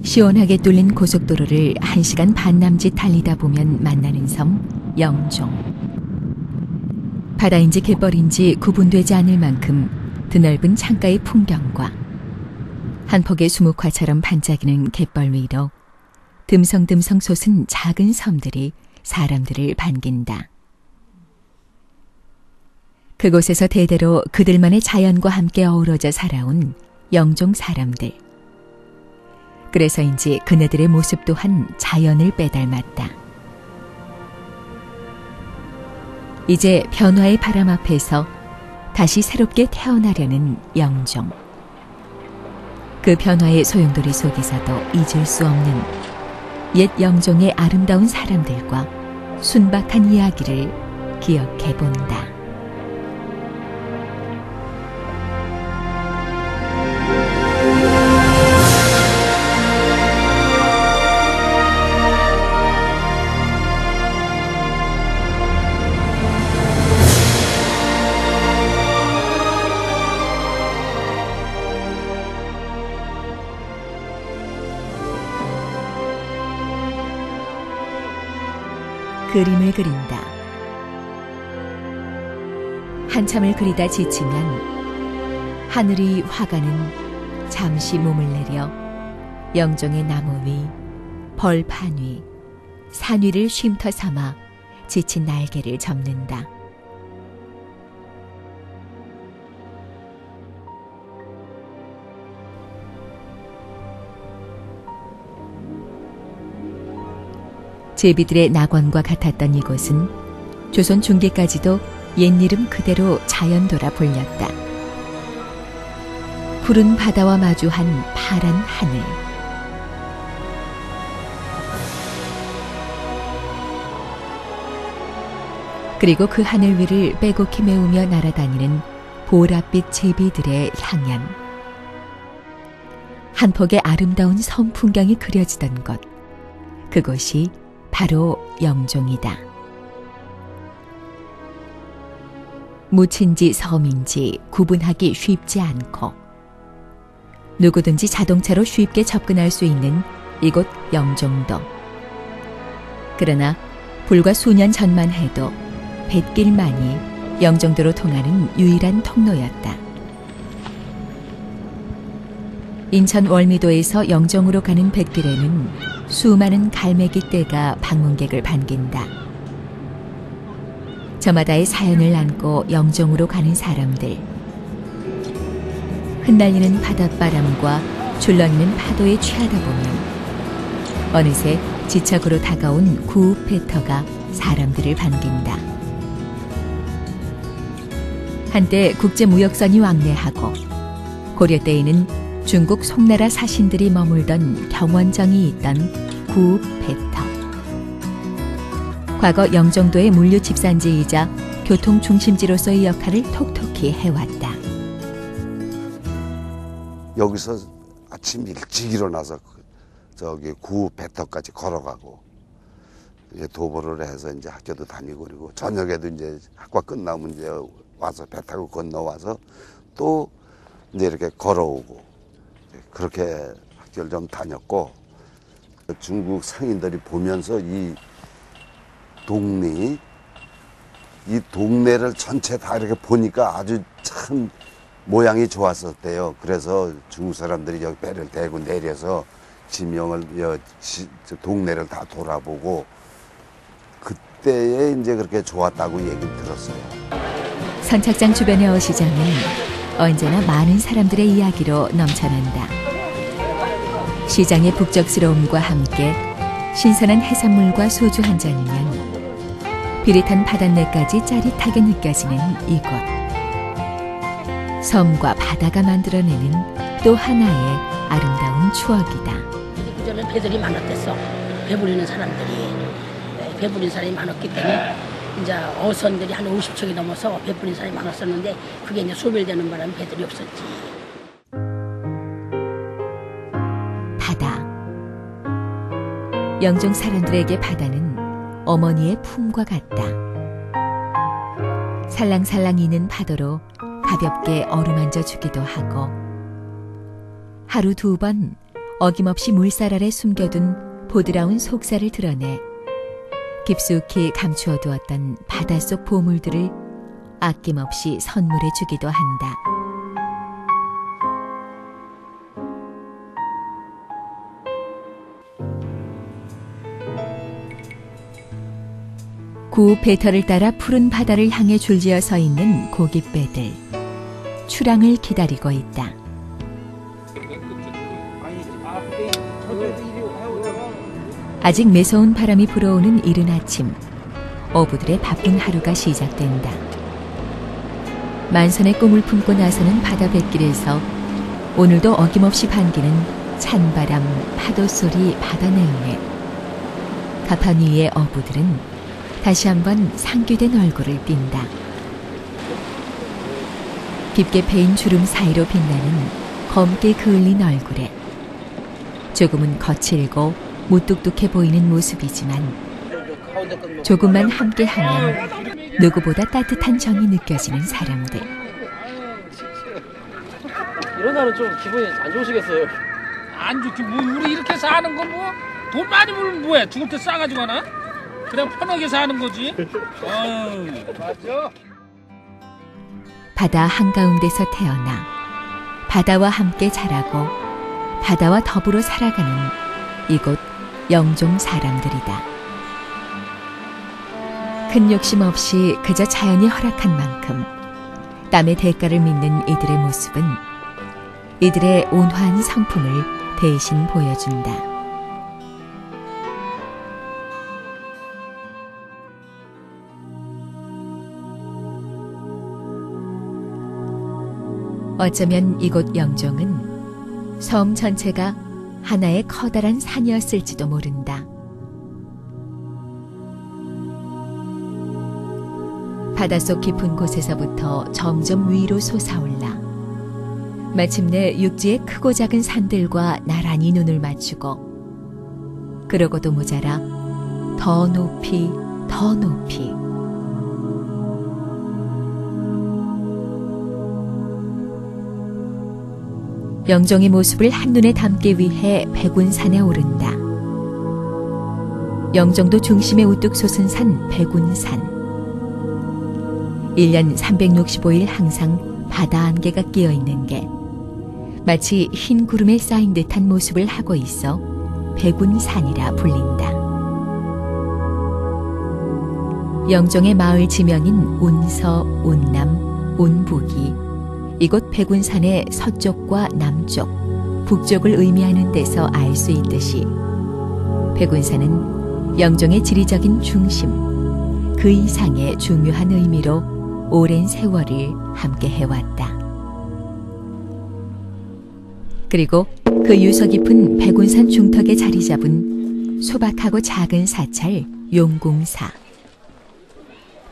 시원하게 뚫린 고속도로를 1시간 반 남짓 달리다 보면 만나는 섬 영종. 바다인지 갯벌인지 구분되지 않을 만큼 드넓은 창가의 풍경과 한 폭의 수묵화처럼 반짝이는 갯벌 위로 듬성듬성 솟은 작은 섬들이 사람들을 반긴다. 그곳에서 대대로 그들만의 자연과 함께 어우러져 살아온 영종 사람들. 그래서인지 그네들의 모습 또한 자연을 빼닮았다. 이제 변화의 바람 앞에서 다시 새롭게 태어나려는 영종. 그 변화의 소용돌이 속에서도 잊을 수 없는 옛 영종의 아름다운 사람들과 순박한 이야기를 기억해 본다. 그림을 그린다. 한참을 그리다 지치면 하늘이 화가는 잠시 몸을 내려 영종의 나무 위, 벌판 위, 산 위를 쉼터 삼아 지친 날개를 접는다. 제비들의 낙원과 같았던 이곳은 조선 중기까지도 옛 이름 그대로 자연도라 불렸다. 푸른 바다와 마주한 파란 하늘. 그리고 그 하늘 위를 빼곡히 메우며 날아다니는 보랏빛 제비들의 향연. 한 폭의 아름다운 섬 풍경이 그려지던 곳. 그곳이 바로 영종이다. 묻힌지 섬인지 구분하기 쉽지 않고 누구든지 자동차로 쉽게 접근할 수 있는 이곳 영종도. 그러나 불과 수년 전만 해도 뱃길만이 영종도로 통하는 유일한 통로였다. 인천 월미도에서 영종으로 가는 뱃길에는 수많은 갈매기 떼가 방문객을 반긴다. 저마다의 사연을 안고 영종으로 가는 사람들. 흩날리는 바닷바람과 줄렁이는 파도에 취하다 보면 어느새 지척으로 다가온 구읍배터가 사람들을 반긴다. 한때 국제무역선이 왕래하고 고려 때에는 중국 송나라 사신들이 머물던 경원정이 있던 구읍배터. 과거 영종도의 물류 집산지이자 교통 중심지로서의 역할을 톡톡히 해왔다. 여기서 아침 일찍 일어나서 저기 구읍배터까지 걸어가고 이제 도보를 해서 이제 학교도 다니고 그리고 저녁에도 이제 학과 끝나면 이제 와서 배 타고 건너와서 또 이제 이렇게 걸어오고 그렇게 학교를 좀 다녔고 중국 상인들이 보면서 이 동네를 전체 다 이렇게 보니까 아주 참 모양이 좋았었대요. 그래서 중국 사람들이 여기 배를 대고 내려서 지명을 동네를 다 돌아보고 그때에 이제 그렇게 좋았다고 얘기를 들었어요. 선착장 주변의 어시장은 언제나 많은 사람들의 이야기로 넘쳐난다. 시장의 북적스러움과 함께 신선한 해산물과 소주 한 잔이면 비릿한 바닷내까지 짜릿하게 느껴지는 이곳. 섬과 바다가 만들어내는 또 하나의 아름다운 추억이다. 그전에 배들이 많았댔어. 배 부리는 사람들이. 배 부리는 사람이 많았기 때문에 이제 어선들이 한 50척이 넘어서 배 부리는 사람이 많았었는데 그게 이제 소멸되는 바람에 배들이 없었지. 바다. 영종 사람들에게 바다는 어머니의 품과 같다. 살랑살랑 이는 파도로 가볍게 어루만져 주기도 하고 하루 2번 어김없이 물살 아래 숨겨둔 보드라운 속살을 드러내 깊숙이 감추어두었던 바닷속 보물들을 아낌없이 선물해 주기도 한다. 구 배터를 따라 푸른 바다를 향해 줄지어 서 있는 고깃배들. 출항을 기다리고 있다. 아직 매서운 바람이 불어오는 이른 아침, 어부들의 바쁜 하루가 시작된다. 만선의 꿈을 품고 나서는 바다 뱃길에서 오늘도 어김없이 반기는 찬바람, 파도소리, 바다 내음에 가판 위의 어부들은 다시 한번 상규된 얼굴을 띈다. 깊게 패인 주름 사이로 빛나는 검게 그을린 얼굴에 조금은 거칠고 무뚝뚝해 보이는 모습이지만 조금만 함께하면 누구보다 따뜻한 정이 느껴지는 사람들. 이런 날은 좀 기분이 안 좋으시겠어요? 안 좋지. 뭐 우리 이렇게 사는 거 뭐 돈 많이 벌면 뭐해? 죽을 때 싸가지고 하나? 그냥 편하게 사는 거지. 맞아. 바다 한가운데서 태어나 바다와 함께 자라고 바다와 더불어 살아가는 이곳 영종 사람들이다. 큰 욕심 없이 그저 자연이 허락한 만큼 땀의 대가를 믿는 이들의 모습은 이들의 온화한 성품을 대신 보여준다. 어쩌면 이곳 영종은 섬 전체가 하나의 커다란 산이었을지도 모른다. 바닷속 깊은 곳에서부터 점점 위로 솟아올라 마침내 육지의 크고 작은 산들과 나란히 눈을 맞추고 그러고도 모자라 더 높이 더 높이 영종의 모습을 한눈에 담기 위해 백운산에 오른다. 영종도 중심에 우뚝 솟은 산 백운산. 1년 365일 항상 바다 안개가 끼어 있는 게 마치 흰 구름에 쌓인 듯한 모습을 하고 있어 백운산이라 불린다. 영종의 마을 지명인 운서, 운남, 운북이 이곳 백운산의 서쪽과 남쪽, 북쪽을 의미하는 데서 알 수 있듯이 백운산은 영종의 지리적인 중심, 그 이상의 중요한 의미로 오랜 세월을 함께 해왔다. 그리고 그 유서 깊은 백운산 중턱에 자리 잡은 소박하고 작은 사찰 용궁사.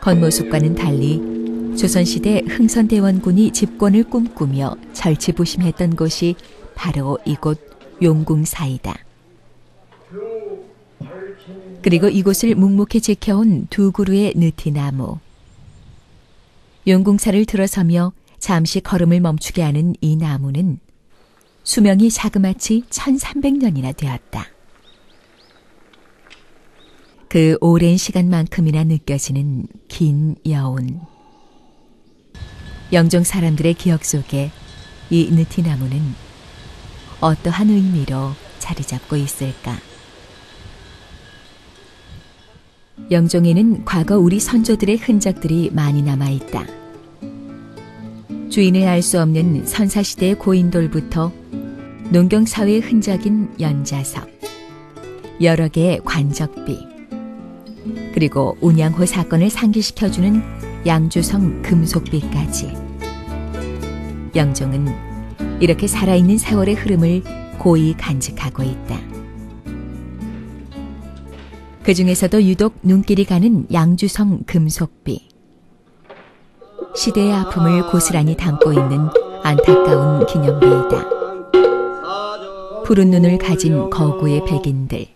겉모습과는 달리 조선시대 흥선대원군이 집권을 꿈꾸며 절치부심했던 곳이 바로 이곳 용궁사이다. 그리고 이곳을 묵묵히 지켜온 두 그루의 느티나무. 용궁사를 들어서며 잠시 걸음을 멈추게 하는 이 나무는 수명이 자그마치 1300년이나 되었다. 그 오랜 시간만큼이나 느껴지는 긴 여운. 영종 사람들의 기억 속에 이 느티나무는 어떠한 의미로 자리 잡고 있을까? 영종에는 과거 우리 선조들의 흔적들이 많이 남아있다. 주인을 알 수 없는 선사시대의 고인돌부터 농경사회의 흔적인 연자석, 여러 개의 관적비, 그리고 운양호 사건을 상기시켜주는 양주성 금속비까지. 영종은 이렇게 살아있는 세월의 흐름을 고이 간직하고 있다. 그 중에서도 유독 눈길이 가는 양주성 금속비. 시대의 아픔을 고스란히 담고 있는 안타까운 기념비이다. 푸른 눈을 가진 거구의 백인들,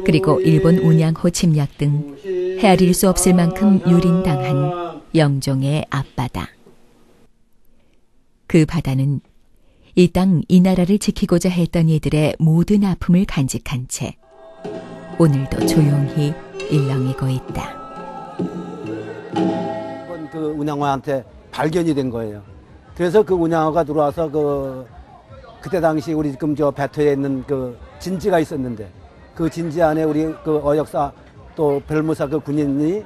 그리고 일본 운양호 침략 등 헤아릴 수 없을 만큼 유린당한 영종의 앞바다. 그 바다는 이 땅, 이 나라를 지키고자 했던 이들의 모든 아픔을 간직한 채 오늘도 조용히 일렁이고 있다. 이번 그 운양화한테 발견이 된 거예요. 그래서 그 운양화가 들어와서 그때 당시 우리 지금 저 배터에 있는 그 진지가 있었는데 그 진지 안에 우리 그 어역사 또 별무사 그 군인이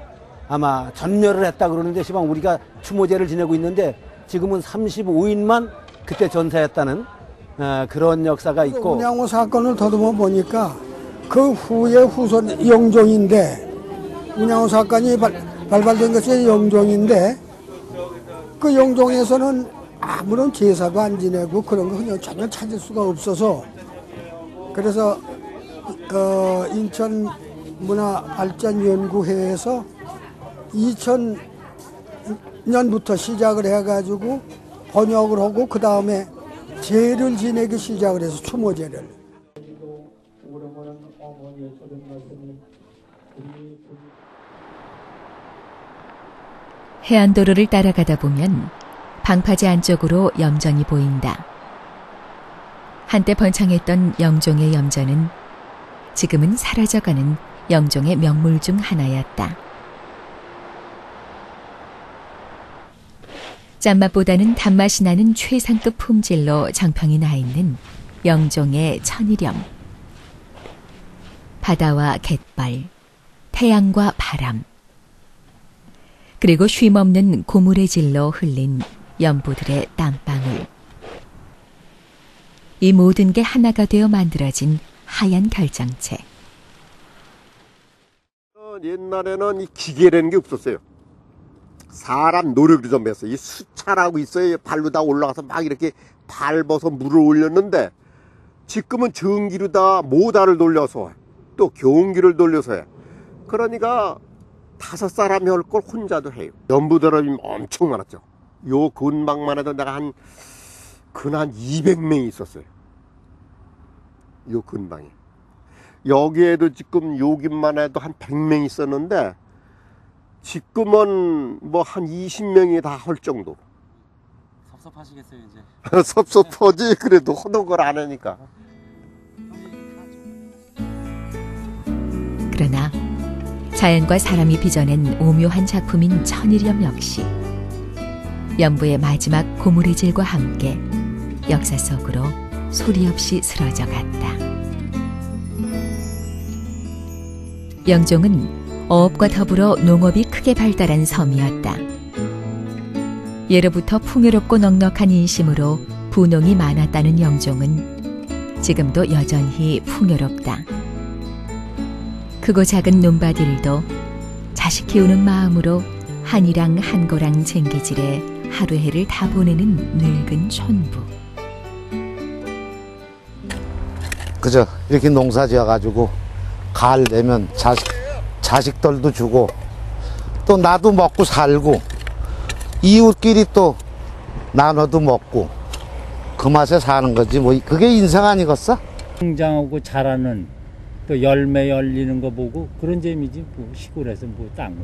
아마 전멸을 했다 그러는데 시방 우리가 추모제를 지내고 있는데 지금은 35인만 그때 전사했다는 그런 역사가 있고. 운양화 사건을 더듬어 보니까 그 후에 후손 영종인데 운양화 사건이 발발된 것이 영종인데 그 영종에서는 아무런 제사도 안 지내고 그런 거 전혀 찾을 수가 없어서 그래서 인천 문화발전연구회에서 2000년부터 시작을 해가지고 번역을 하고 그 다음에 제를 지내기 시작을 해서 추모제를. 해안도로를 따라가다 보면 방파제 안쪽으로 염전이 보인다. 한때 번창했던 영종의 염전은 지금은 사라져가는 영종의 명물 중 하나였다. 짠맛보다는 단맛이 나는 최상급 품질로 정평이 나 있는 영종의 천일염. 바다와 갯벌, 태양과 바람, 그리고 쉼없는 고물의 질로 흘린 연부들의 땀방울. 이 모든 게 하나가 되어 만들어진 하얀 결정체. 옛날에는 이 기계라는 게 없었어요. 사람 노력이 좀 했어요. 이 수차라고 있어요. 발로 다 올라가서 막 이렇게 밟아서 물을 올렸는데 지금은 전기로 다 모터를 돌려서 또 경기를 돌려서 해. 그러니까 5사람이 할 걸 혼자도 해요. 연부드럼이 엄청 많았죠. 요 근방만 해도 내가 한 200명이 있었어요. 요 근방에. 여기에도 지금 여기만 해도 한 100명 있었는데 지금은 뭐 한 20명이 다 할 정도. 섭섭하시겠어요 이제. 섭섭하지. 그래도 하는 걸 안 하니까. 그러나 자연과 사람이 빚어낸 오묘한 작품인 천일염 역시 연부의 마지막 고물의 질과 함께 역사 속으로 소리 없이 쓰러져 갔다. 영종은 어업과 더불어 농업이 크게 발달한 섬이었다. 예로부터 풍요롭고 넉넉한 인심으로 분홍이 많았다는 영종은 지금도 여전히 풍요롭다. 크고 작은 논밭일도 자식 키우는 마음으로 한이랑 한고랑 쟁기질에 하루해를 다 보내는 늙은 촌부. 그죠? 이렇게 농사 지어가지고 가을 되면 자식들도 주고 또 나도 먹고 살고 이웃끼리 또 나눠도 먹고 그 맛에 사는 거지 뭐 그게 인생 아니겠어? 성장하고 자라는 또 열매 열리는 거 보고 그런 재미지 뭐 시골에서 뭐 딴 거.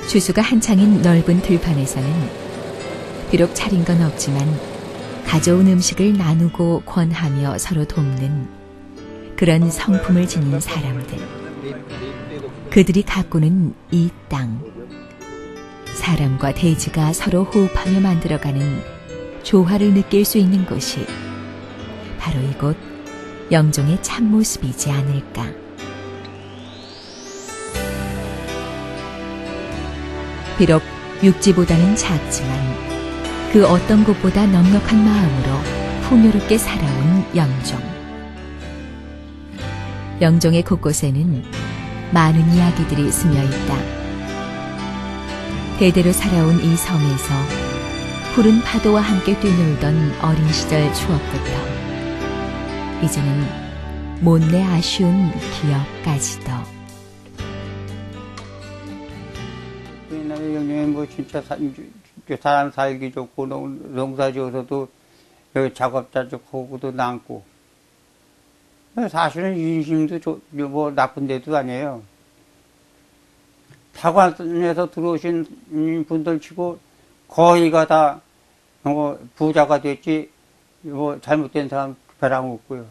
주수가 한창인 넓은 들판에서는 비록 차린 건 없지만 가져온 음식을 나누고 권하며 서로 돕는 그런 성품을 지닌 사람들. 그들이 가꾸는 이 땅. 사람과 대지가 서로 호흡하며 만들어가는 조화를 느낄 수 있는 곳이 바로 이곳 영종의 참모습이지 않을까. 비록 육지보다는 작지만 그 어떤 곳보다 넉넉한 마음으로 풍요롭게 살아온 영종. 영종의 곳곳에는 많은 이야기들이 스며있다. 대대로 살아온 이 섬에서 푸른 파도와 함께 뛰놀던 어린 시절 추억부터 이제는 못내 아쉬운 기억까지도. 옛날에 영종에 뭐 진짜 사람 살기 좋고 농사 지어서도 여기 작업자 좋고도 남고 사실은 인심도 뭐 나쁜 데도 아니에요. 타관에서 들어오신 분들 치고 거의가 다 부자가 됐지 잘못된 사람 배랑 없고요.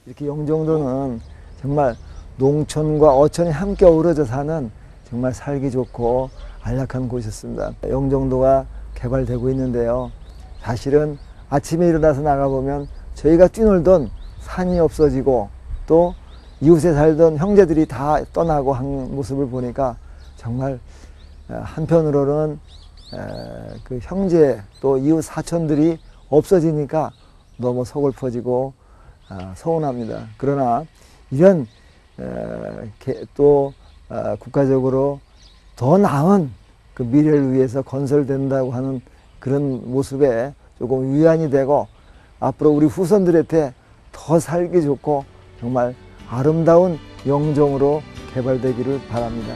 이렇게 영종도는 정말 농촌과 어촌이 함께 어우러져 사는 정말 살기 좋고 안락한 곳이었습니다. 영종도가 개발되고 있는데요. 사실은 아침에 일어나서 나가보면 저희가 뛰놀던 산이 없어지고 또 이웃에 살던 형제들이 다 떠나고 한 모습을 보니까 정말 한편으로는 그 형제 또 이웃 사촌들이 없어지니까 너무 서글퍼지고 서운합니다. 그러나 이런 또 국가적으로 더 나은 그 미래를 위해서 건설된다고 하는 그런 모습에 조금 위안이 되고 앞으로 우리 후손들한테 더 살기 좋고 정말 아름다운 영종으로 개발되기를 바랍니다.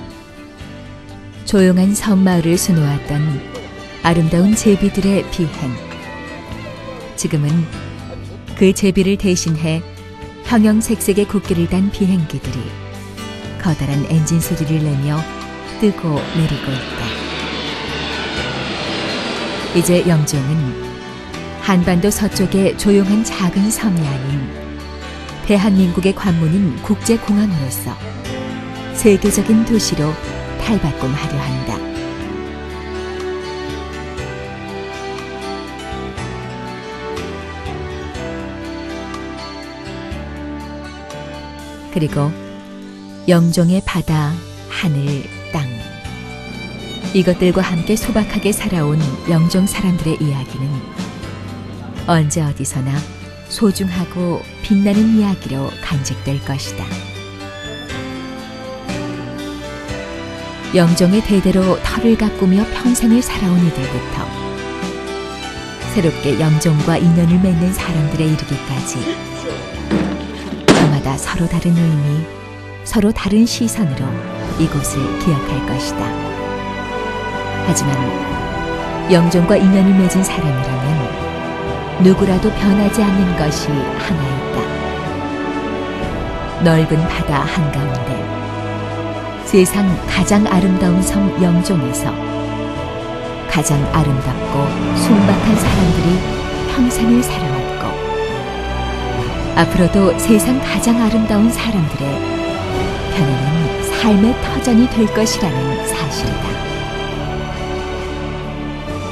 조용한 섬마을을 수놓았던 아름다운 제비들의 비행. 지금은 그 제비를 대신해 형형색색의 국기를 단 비행기들이 커다란 엔진 소리를 내며 뜨고 내리고 있다. 이제 영종은 한반도 서쪽의 조용한 작은 섬이 아닌 대한민국의 관문인 국제공항으로서 세계적인 도시로 탈바꿈하려 한다. 그리고 영종의 바다, 하늘, 땅. 이것들과 함께 소박하게 살아온 영종 사람들의 이야기는 언제 어디서나 소중하고 빛나는 이야기로 간직될 것이다. 영종의 대대로 터를 가꾸며 평생을 살아온 이들부터 새롭게 영종과 인연을 맺는 사람들에 이르기까지 저마다 서로 다른 의미, 서로 다른 시선으로 이곳을 기억할 것이다. 하지만 영종과 인연을 맺은 사람이라면 누구라도 변하지 않는 것이 하나 있다. 넓은 바다 한가운데 세상 가장 아름다운 섬 영종에서 가장 아름답고 순박한 사람들이 평생을 살아왔고 앞으로도 세상 가장 아름다운 사람들의 편안한 삶의 터전이 될 것이라는 사실이다.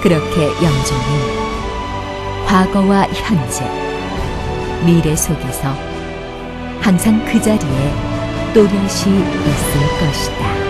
그렇게 영종은 과거와 현재, 미래 속에서 항상 그 자리에 또렷이 있을 것이다.